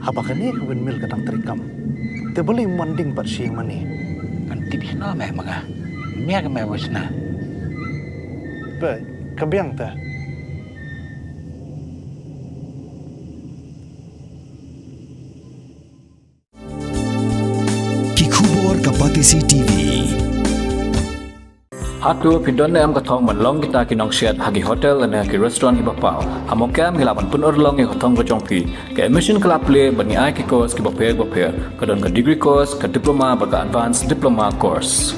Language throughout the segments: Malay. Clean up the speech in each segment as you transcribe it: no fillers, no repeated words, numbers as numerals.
Habakani windmill kadang terikam. Te boleh manding pat siang mani. Kan tibi na meh mga. Mia ke meh wasna. Be, kabiang ta. Kikubor Kapatisi TV. Hatu pindon am kathong manlong kita kinong siat hagi hotel dan hagi restoran ibapau. Hamokam hilapan pun orlong yang kathong kejongpi. Ke emission kelap play bani ai ki course ki baper kadon ke degree course ke diploma baga advanced diploma course.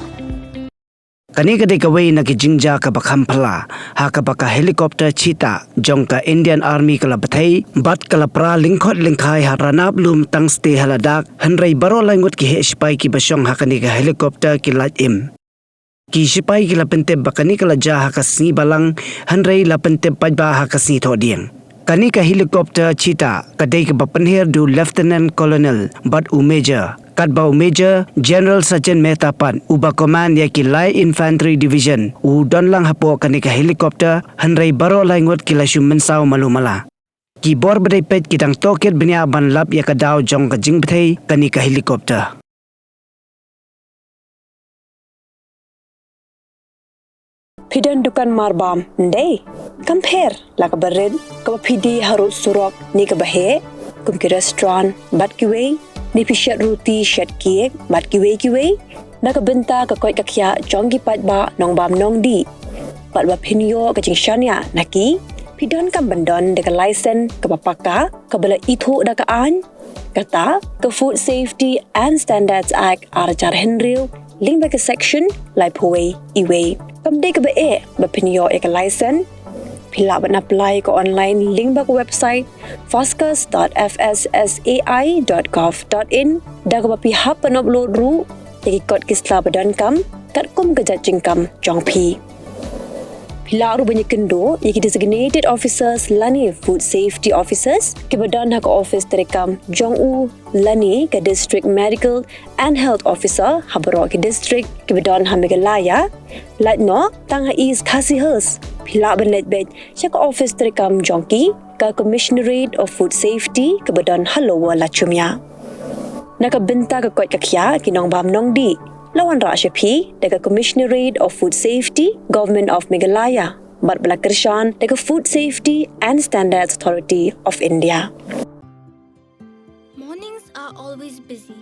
Kani kadai kawai na kijingja ka bakam Phylla, ha ka baka helikopter cita jong ka Indian Army kala Bthei, bat kala pra Lyngkhot Lingkhai ha ranap lum tang stay haladak, hanrei baro Ngut ki Shipai ki basyong ha kani ka helikopter ki Lait im. Ki Shipai ki la penteb bakani kala ja ha ka sni balang, hanrei la penteb pajba ha ka sni thodieng. Kani ka helikopter cita kadai ka bapenher du Lieutenant Colonel bat u Major. Kadbau Major General Sachin Mehta Pan uba command ya ki Light Infantry Division u don lang hapo kani ka helikopter hanrei baro Ngut ki la shumensau malumala. Ki bor badai pet kitang toket benya ban lap ya ka daw jong ka jing Bthei kani ka helikopter. Pidon dukan marbam ndai compare la ka bered ka pidi harut surok ni ka bahe kum ki restaurant bat ki wei ni pishat roti shat cake bat ki wei na ka benta ka koi ka khya jong ki pat ba nong bam nong di pat ba phinyo ka jing shania naki pidon kam bandon de ka license ka papaka ka bala itho da ka an kata ka Food Safety and Standards Act arjar henril link ba ka section lai phoi iwei kam de ka ba e ba phinyo e ka license Phylla ban apply ko online link ba ko website foscus.fssai.gov.in da ko pihap pan upload ru tegi kod kisla badan kam kat kum ka jajing kam jong pi Phylla ru banyak kendo yaki designated officers lani food safety officers ke badan ha ka office terekam jong u lani ka district medical and health officer habaro ke district ke badan ha megalaya lat no tang ha is khasihers Phylla ban let bed siya ka office terekam jongki ka Commissionerate of Food Safety ke badan halowa lachumya nakabenta ka kot kakya kinong bam nong di lawan ra pi daga Commissionerate of Food Safety Government of Meghalaya bat balakershan daga Food Safety and Standards Authority of India. Mornings are always busy.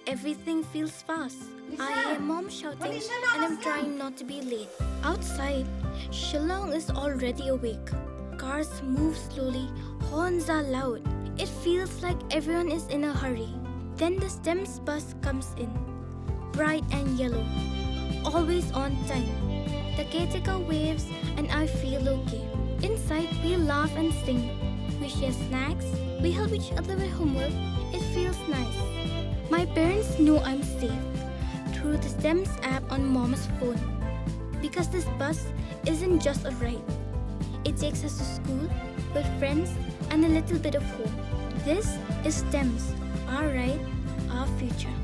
Everything feels fast. I hear mom shouting and I'm trying not to be late. Outside, Shillong is already awake. Cars move slowly, horns are loud. It feels like everyone is in a hurry. Then the STEMS bus comes in, bright and yellow, always on time. The caretaker waves and I feel okay. Inside, we laugh and sing. We share snacks, we help each other with homework. It feels nice. My parents know I'm safe through the STEMS app on mom's phone. Because this bus isn't just a ride. It takes us to school with friends and a little bit of hope. This is STEMS, our ride, our future.